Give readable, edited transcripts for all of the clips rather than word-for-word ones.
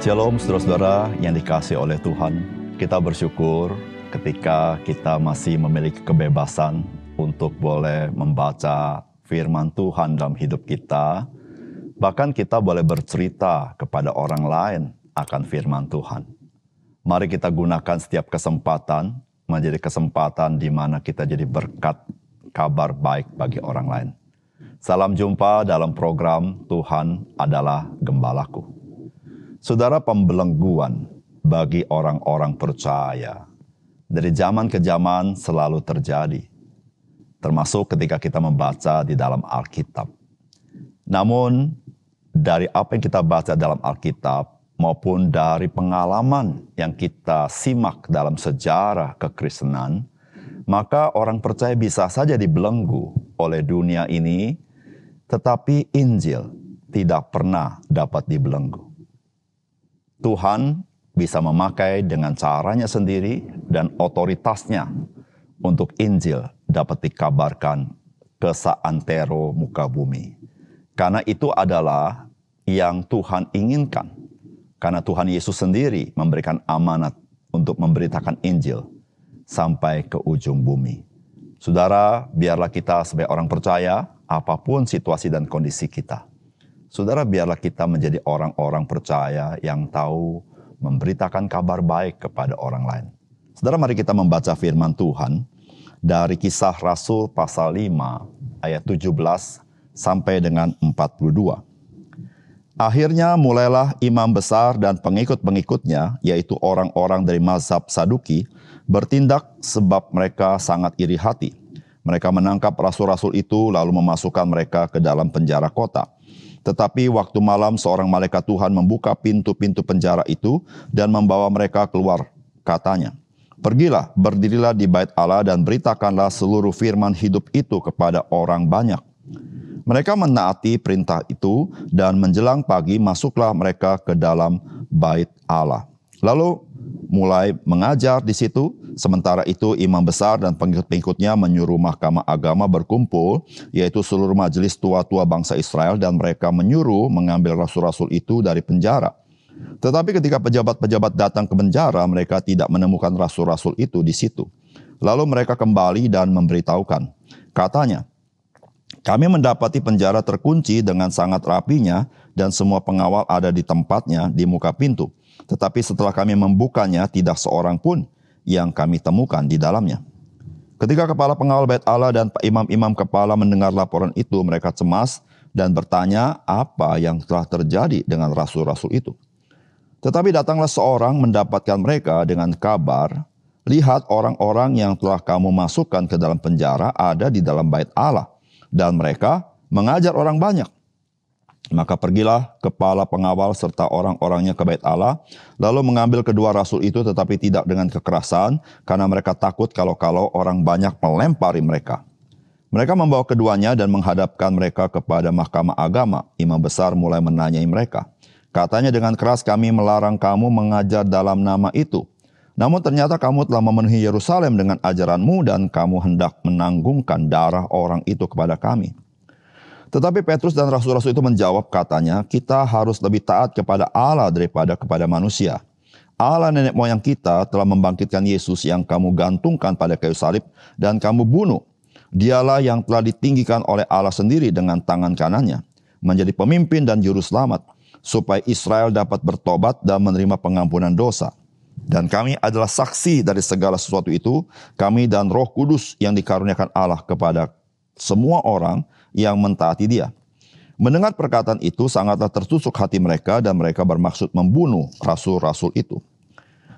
Shalom saudara-saudara yang dikasihi oleh Tuhan. Kita bersyukur ketika kita masih memiliki kebebasan untuk boleh membaca firman Tuhan dalam hidup kita. Bahkan kita boleh bercerita kepada orang lain akan firman Tuhan. Mari kita gunakan setiap kesempatan menjadi kesempatan di mana kita jadi berkat kabar baik bagi orang lain. Salam jumpa dalam program Tuhan adalah Gembalaku. Saudara, pembelengguan bagi orang-orang percaya dari zaman ke zaman selalu terjadi, termasuk ketika kita membaca di dalam Alkitab. Namun, dari apa yang kita baca dalam Alkitab maupun dari pengalaman yang kita simak dalam sejarah kekristenan, maka orang percaya bisa saja dibelenggu oleh dunia ini, tetapi Injil tidak pernah dapat dibelenggu. Tuhan bisa memakai dengan caranya sendiri dan otoritasnya untuk Injil dapat dikabarkan ke seantero muka bumi. Karena itu adalah yang Tuhan inginkan. Karena Tuhan Yesus sendiri memberikan amanat untuk memberitakan Injil sampai ke ujung bumi. Saudara, biarlah kita sebagai orang percaya, apapun situasi dan kondisi kita, saudara, biarlah kita menjadi orang-orang percaya yang tahu memberitakan kabar baik kepada orang lain. Saudara, mari kita membaca firman Tuhan dari Kisah Rasul pasal 5 ayat 17 sampai dengan 42. Akhirnya mulailah imam besar dan pengikut-pengikutnya, yaitu orang-orang dari mazhab Saduki, bertindak sebab mereka sangat iri hati. Mereka menangkap rasul-rasul itu lalu memasukkan mereka ke dalam penjara kota. Tetapi waktu malam seorang malaikat Tuhan membuka pintu-pintu penjara itu dan membawa mereka keluar. Katanya, "Pergilah, berdirilah di bait Allah dan beritakanlah seluruh firman hidup itu kepada orang banyak." Mereka menaati perintah itu dan menjelang pagi masuklah mereka ke dalam bait Allah. Lalu mulai mengajar di situ. Sementara itu imam besar dan pengikut-pengikutnya menyuruh mahkamah agama berkumpul, yaitu seluruh majelis tua-tua bangsa Israel, dan mereka menyuruh mengambil rasul-rasul itu dari penjara. Tetapi ketika pejabat-pejabat datang ke penjara, mereka tidak menemukan rasul-rasul itu di situ. Lalu mereka kembali dan memberitahukan. Katanya, "Kami mendapati penjara terkunci dengan sangat rapinya dan semua pengawal ada di tempatnya di muka pintu. Tetapi setelah kami membukanya, tidak seorang pun yang kami temukan di dalamnya." Ketika kepala pengawal bait Allah dan imam-imam kepala mendengar laporan itu, mereka cemas dan bertanya apa yang telah terjadi dengan rasul-rasul itu. Tetapi datanglah seorang mendapatkan mereka dengan kabar, "Lihat, orang-orang yang telah kamu masukkan ke dalam penjara ada di dalam bait Allah, dan mereka mengajar orang banyak." Maka pergilah kepala pengawal serta orang-orangnya ke bait Allah, lalu mengambil kedua rasul itu, tetapi tidak dengan kekerasan, karena mereka takut kalau-kalau orang banyak melempari mereka. Mereka membawa keduanya dan menghadapkan mereka kepada mahkamah agama. Imam besar mulai menanyai mereka. Katanya dengan keras, "Kami melarang kamu mengajar dalam nama itu. Namun ternyata kamu telah memenuhi Yerusalem dengan ajaranmu dan kamu hendak menanggungkan darah orang itu kepada kami." Tetapi Petrus dan rasul-rasul itu menjawab, katanya, "Kita harus lebih taat kepada Allah daripada kepada manusia. Allah nenek moyang kita telah membangkitkan Yesus yang kamu gantungkan pada kayu salib dan kamu bunuh. Dialah yang telah ditinggikan oleh Allah sendiri dengan tangan kanannya, menjadi pemimpin dan juru selamat, supaya Israel dapat bertobat dan menerima pengampunan dosa. Dan kami adalah saksi dari segala sesuatu itu, kami dan Roh Kudus yang dikaruniakan Allah kepada semua orang yang mentaati Dia." Mendengar perkataan itu sangatlah tertusuk hati mereka dan mereka bermaksud membunuh rasul-rasul itu.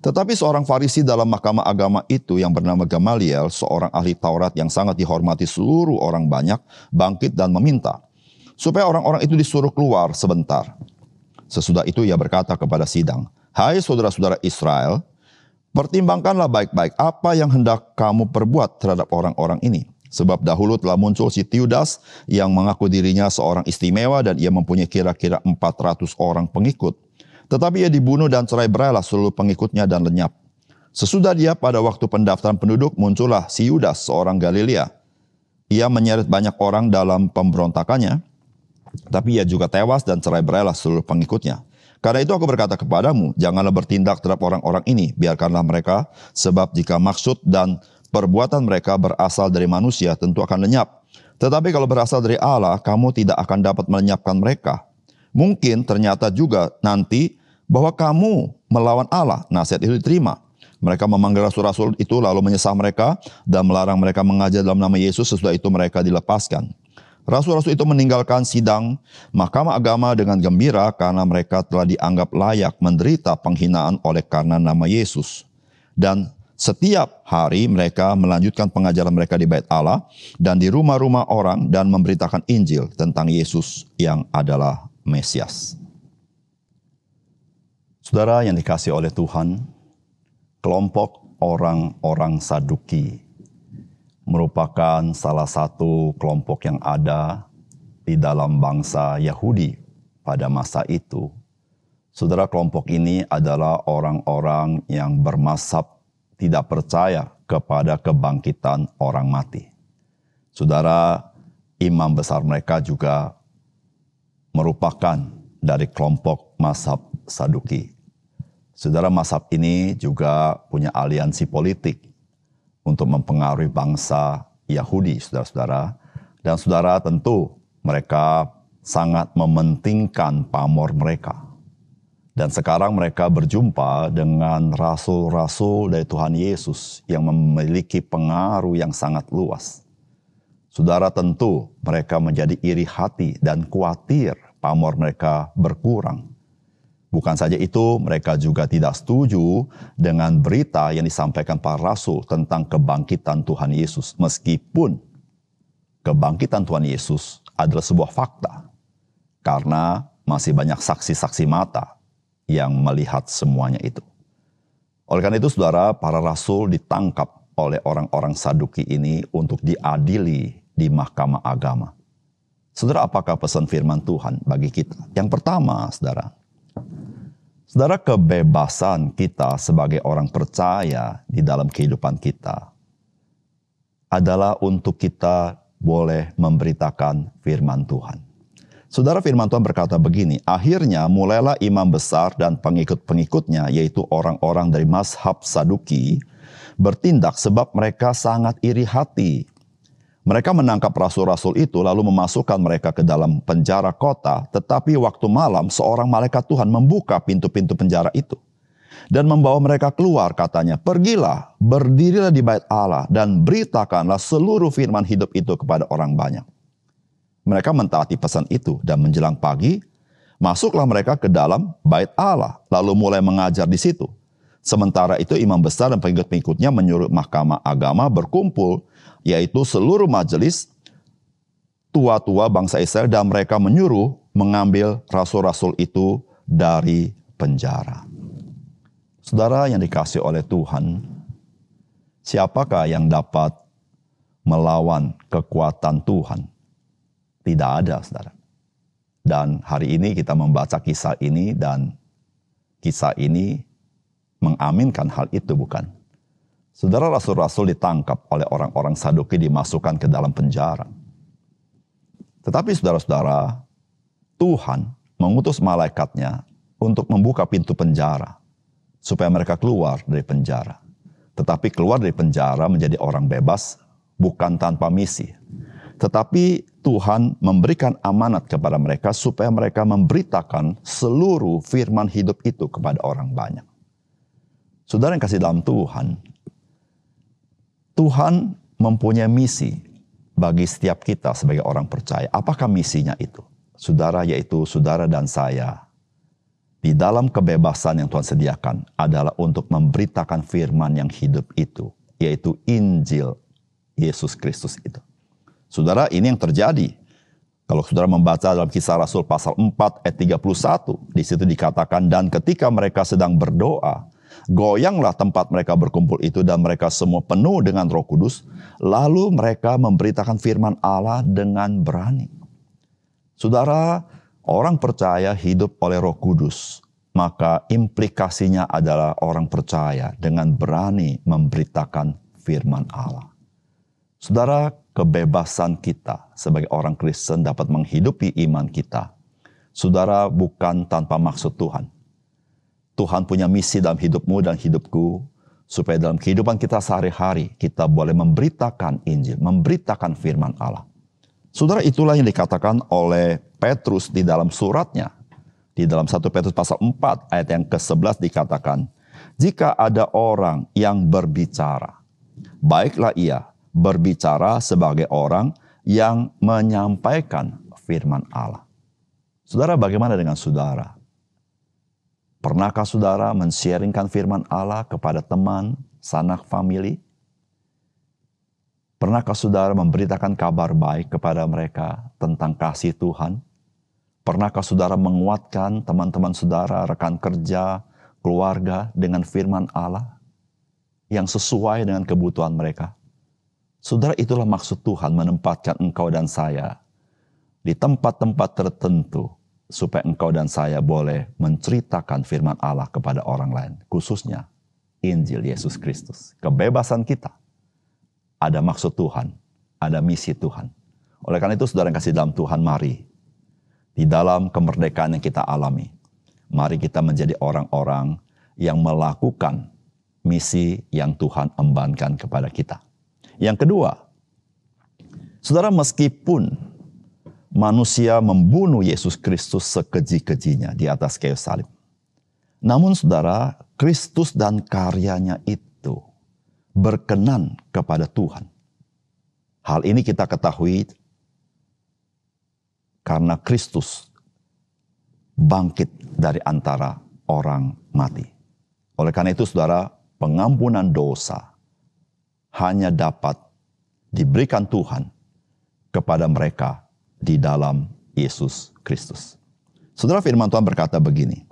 Tetapi seorang Farisi dalam mahkamah agama itu yang bernama Gamaliel, seorang ahli Taurat yang sangat dihormati seluruh orang banyak, bangkit dan meminta supaya orang-orang itu disuruh keluar sebentar. Sesudah itu ia berkata kepada sidang, "Hai saudara-saudara Israel, pertimbangkanlah baik-baik apa yang hendak kamu perbuat terhadap orang-orang ini. Sebab dahulu telah muncul si Teudas yang mengaku dirinya seorang istimewa dan ia mempunyai kira-kira 400 orang pengikut. Tetapi ia dibunuh dan cerai-berailah seluruh pengikutnya dan lenyap. Sesudah dia pada waktu pendaftaran penduduk muncullah si Yudas seorang Galilea. Ia menyeret banyak orang dalam pemberontakannya, tapi ia juga tewas dan cerai-berailah seluruh pengikutnya. Karena itu aku berkata kepadamu, janganlah bertindak terhadap orang-orang ini, biarkanlah mereka, sebab jika maksud dan perbuatan mereka berasal dari manusia, tentu akan lenyap. Tetapi kalau berasal dari Allah, kamu tidak akan dapat melenyapkan mereka. Mungkin ternyata juga nanti bahwa kamu melawan Allah, nasihat itu diterima. Mereka memanggil rasul-rasul itu lalu menyesah mereka dan melarang mereka mengajar dalam nama Yesus, sesudah itu mereka dilepaskan. Rasul-rasul itu meninggalkan sidang mahkamah agama dengan gembira karena mereka telah dianggap layak menderita penghinaan oleh karena nama Yesus. Dan setiap hari mereka melanjutkan pengajaran mereka di bait Allah dan di rumah-rumah orang dan memberitakan Injil tentang Yesus yang adalah Mesias. Saudara yang dikasihi oleh Tuhan, kelompok orang-orang Saduki merupakan salah satu kelompok yang ada di dalam bangsa Yahudi pada masa itu. Saudara, kelompok ini adalah orang-orang yang bermazhab tidak percaya kepada kebangkitan orang mati. Saudara, imam besar mereka juga merupakan dari kelompok mazhab Saduki. Saudara, mazhab ini juga punya aliansi politik untuk mempengaruhi bangsa Yahudi, saudara-saudara. Dan saudara, tentu mereka sangat mementingkan pamor mereka. Dan sekarang mereka berjumpa dengan rasul-rasul dari Tuhan Yesus yang memiliki pengaruh yang sangat luas. Saudara, tentu mereka menjadi iri hati dan khawatir pamor mereka berkurang. Bukan saja itu, mereka juga tidak setuju dengan berita yang disampaikan para rasul tentang kebangkitan Tuhan Yesus. Meskipun kebangkitan Tuhan Yesus adalah sebuah fakta. Karena masih banyak saksi-saksi mata yang melihat semuanya itu. Oleh karena itu, saudara, para rasul ditangkap oleh orang-orang Saduki ini untuk diadili di mahkamah agama. Saudara, apakah pesan firman Tuhan bagi kita? Yang pertama, Saudara, kebebasan kita sebagai orang percaya di dalam kehidupan kita adalah untuk kita boleh memberitakan firman Tuhan. Saudara, firman Tuhan berkata begini, akhirnya mulailah imam besar dan pengikut-pengikutnya, yaitu orang-orang dari mazhab Saduki, bertindak sebab mereka sangat iri hati. Mereka menangkap rasul-rasul itu lalu memasukkan mereka ke dalam penjara kota. Tetapi waktu malam seorang malaikat Tuhan membuka pintu-pintu penjara itu. Dan membawa mereka keluar, katanya, pergilah, berdirilah di bait Allah dan beritakanlah seluruh firman hidup itu kepada orang banyak. Mereka mentaati pesan itu dan menjelang pagi, masuklah mereka ke dalam bait Allah lalu mulai mengajar di situ. Sementara itu imam besar dan pengikut-pengikutnya menyuruh mahkamah agama berkumpul, yaitu seluruh majelis tua-tua bangsa Israel, dan mereka menyuruh mengambil rasul-rasul itu dari penjara. Saudara yang dikasihi oleh Tuhan, siapakah yang dapat melawan kekuatan Tuhan? Tidak ada, saudara. Dan hari ini kita membaca kisah ini dan kisah ini mengaminkan hal itu, bukan? Saudara, rasul-rasul ditangkap oleh orang-orang Saduki, dimasukkan ke dalam penjara. Tetapi saudara-saudara, Tuhan mengutus malaikatnya untuk membuka pintu penjara supaya mereka keluar dari penjara. Tetapi keluar dari penjara menjadi orang bebas bukan tanpa misi. Tetapi Tuhan memberikan amanat kepada mereka supaya mereka memberitakan seluruh firman hidup itu kepada orang banyak. Saudara yang kasih dalam Tuhan, Tuhan mempunyai misi bagi setiap kita sebagai orang percaya. Apakah misinya itu? Saudara, yaitu saudara dan saya di dalam kebebasan yang Tuhan sediakan adalah untuk memberitakan firman yang hidup itu, yaitu Injil Yesus Kristus itu. Saudara, ini yang terjadi. Kalau saudara membaca dalam Kisah Rasul pasal 4 ayat 31, di situ dikatakan, dan ketika mereka sedang berdoa, goyanglah tempat mereka berkumpul itu dan mereka semua penuh dengan Roh Kudus, lalu mereka memberitakan firman Allah dengan berani. Saudara, orang percaya hidup oleh Roh Kudus, maka implikasinya adalah orang percaya dengan berani memberitakan firman Allah. Saudara, kebebasan kita sebagai orang Kristen dapat menghidupi iman kita. Saudara, bukan tanpa maksud Tuhan. Tuhan punya misi dalam hidupmu dan hidupku, supaya dalam kehidupan kita sehari-hari, kita boleh memberitakan Injil, memberitakan firman Allah. Saudara, itulah yang dikatakan oleh Petrus di dalam suratnya. Di dalam 1 Petrus pasal 4 ayat yang ke-11 dikatakan, jika ada orang yang berbicara, baiklah ia berbicara sebagai orang yang menyampaikan firman Allah. Saudara, bagaimana dengan saudara? Pernahkah saudara men-sharingkan firman Allah kepada teman, sanak famili? Pernahkah saudara memberitakan kabar baik kepada mereka tentang kasih Tuhan? Pernahkah saudara menguatkan teman-teman saudara, rekan kerja, keluarga dengan firman Allah yang sesuai dengan kebutuhan mereka? Saudara, itulah maksud Tuhan menempatkan engkau dan saya di tempat-tempat tertentu, supaya engkau dan saya boleh menceritakan firman Allah kepada orang lain. Khususnya Injil Yesus Kristus. Kebebasan kita. Ada maksud Tuhan. Ada misi Tuhan. Oleh karena itu saudara yang kasih dalam Tuhan, mari. Di dalam kemerdekaan yang kita alami, mari kita menjadi orang-orang yang melakukan misi yang Tuhan embankan kepada kita. Yang kedua, saudara, meskipun manusia membunuh Yesus Kristus sekeji-kejinya di atas kayu salib, namun saudara, Kristus dan karyanya itu berkenan kepada Tuhan. Hal ini kita ketahui karena Kristus bangkit dari antara orang mati. Oleh karena itu saudara, pengampunan dosa hanya dapat diberikan Tuhan kepada mereka di dalam Yesus Kristus. Saudara, firman Tuhan berkata begini,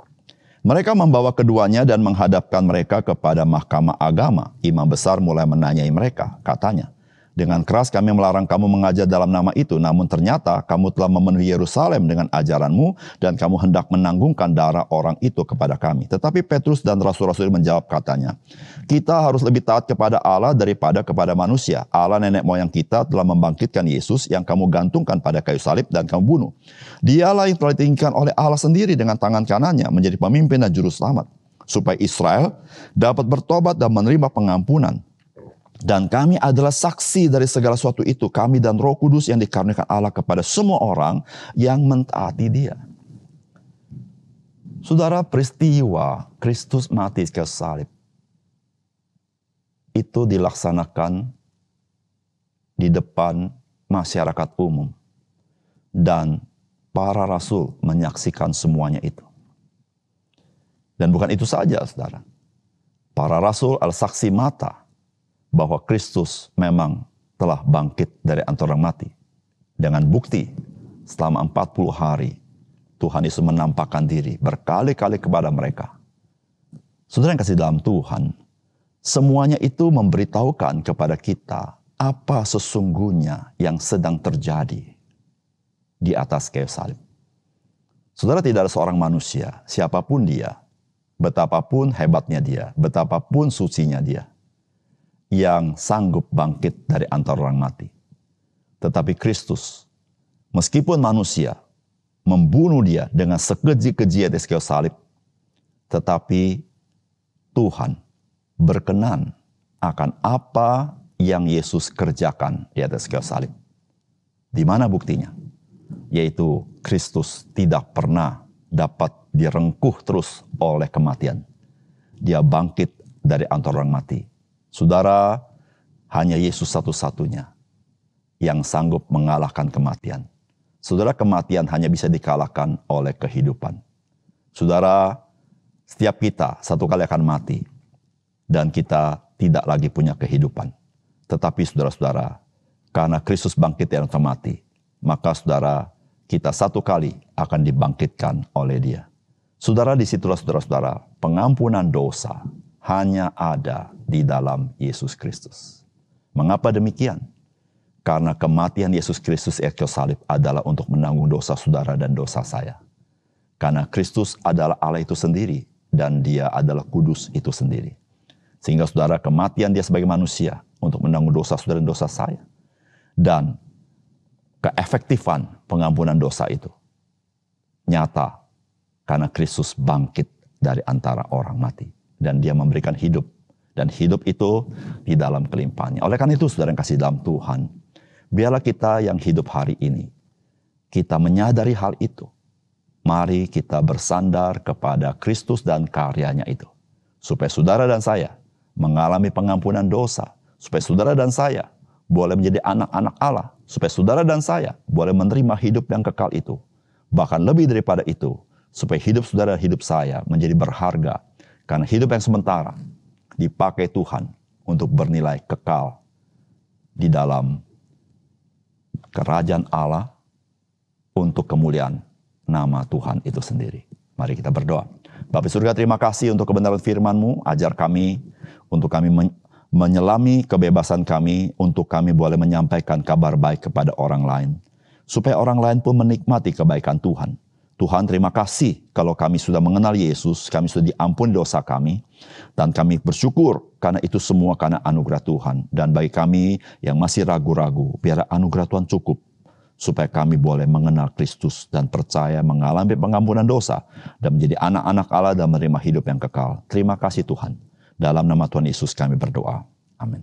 mereka membawa keduanya dan menghadapkan mereka kepada mahkamah agama. Imam besar mulai menanyai mereka, katanya, dengan keras kami melarang kamu mengajar dalam nama itu, namun ternyata kamu telah memenuhi Yerusalem dengan ajaranmu dan kamu hendak menanggungkan darah orang itu kepada kami. Tetapi Petrus dan rasul-rasul menjawab, katanya, kita harus lebih taat kepada Allah daripada kepada manusia. Allah nenek moyang kita telah membangkitkan Yesus yang kamu gantungkan pada kayu salib dan kamu bunuh. Dialah yang telah ditinggikan oleh Allah sendiri dengan tangan kanannya menjadi pemimpin dan juru selamat, supaya Israel dapat bertobat dan menerima pengampunan. Dan kami adalah saksi dari segala sesuatu itu, kami dan Roh Kudus yang dikaruniakan Allah kepada semua orang yang mentaati Dia. Saudara, peristiwa Kristus mati ke salib itu dilaksanakan di depan masyarakat umum. Dan para rasul menyaksikan semuanya itu. Dan bukan itu saja, saudara. Para rasul adalah saksi mata bahwa Kristus memang telah bangkit dari antara orang mati. Dengan bukti, selama 40 hari, Tuhan Yesus menampakkan diri berkali-kali kepada mereka. Saudara yang kasih dalam Tuhan, semuanya itu memberitahukan kepada kita apa sesungguhnya yang sedang terjadi di atas kayu salib. Saudara, tidak ada seorang manusia, siapapun dia, betapapun hebatnya dia, betapapun sucinya dia, yang sanggup bangkit dari antara orang mati. Tetapi Kristus, meskipun manusia, membunuh dia dengan sekeji-keji di atas kayu salib, tetapi Tuhan berkenan akan apa yang Yesus kerjakan di atas kayu salib. Di mana buktinya? Yaitu Kristus tidak pernah dapat direngkuh terus oleh kematian. Dia bangkit dari antara orang mati. Saudara, hanya Yesus satu-satunya yang sanggup mengalahkan kematian. Saudara, kematian hanya bisa dikalahkan oleh kehidupan. Saudara, setiap kita satu kali akan mati dan kita tidak lagi punya kehidupan. Tetapi saudara-saudara, karena Kristus bangkit dari antara mati, maka saudara, kita satu kali akan dibangkitkan oleh Dia. Saudara, disitulah saudara-saudara, pengampunan dosa hanya ada di dalam Yesus Kristus. Mengapa demikian? Karena kematian Yesus Kristus di kayu salib adalah untuk menanggung dosa saudara dan dosa saya. Karena Kristus adalah Allah itu sendiri dan Dia adalah kudus itu sendiri. Sehingga saudara, kematian Dia sebagai manusia untuk menanggung dosa saudara dan dosa saya. Dan keefektifan pengampunan dosa itu nyata karena Kristus bangkit dari antara orang mati. Dan dia memberikan hidup. Dan hidup itu di dalam kelimpahannya. Oleh karena itu saudara yang kasih dalam Tuhan, biarlah kita yang hidup hari ini, kita menyadari hal itu. Mari kita bersandar kepada Kristus dan karyanya itu. Supaya saudara dan saya mengalami pengampunan dosa. Supaya saudara dan saya boleh menjadi anak-anak Allah. Supaya saudara dan saya boleh menerima hidup yang kekal itu. Bahkan lebih daripada itu, supaya hidup saudara dan hidup saya menjadi berharga. Karena hidup yang sementara dipakai Tuhan untuk bernilai kekal di dalam kerajaan Allah untuk kemuliaan nama Tuhan itu sendiri. Mari kita berdoa. Bapa di surga, terima kasih untuk kebenaran firman-Mu. Ajar kami, untuk kami menyelami kebebasan kami, untuk kami boleh menyampaikan kabar baik kepada orang lain. Supaya orang lain pun menikmati kebaikan Tuhan. Tuhan, terima kasih kalau kami sudah mengenal Yesus, kami sudah diampuni dosa kami, dan kami bersyukur karena itu semua karena anugerah Tuhan. Dan bagi kami yang masih ragu-ragu, biar anugerah Tuhan cukup, supaya kami boleh mengenal Kristus dan percaya mengalami pengampunan dosa, dan menjadi anak-anak Allah dan menerima hidup yang kekal. Terima kasih Tuhan. Dalam nama Tuhan Yesus kami berdoa. Amin.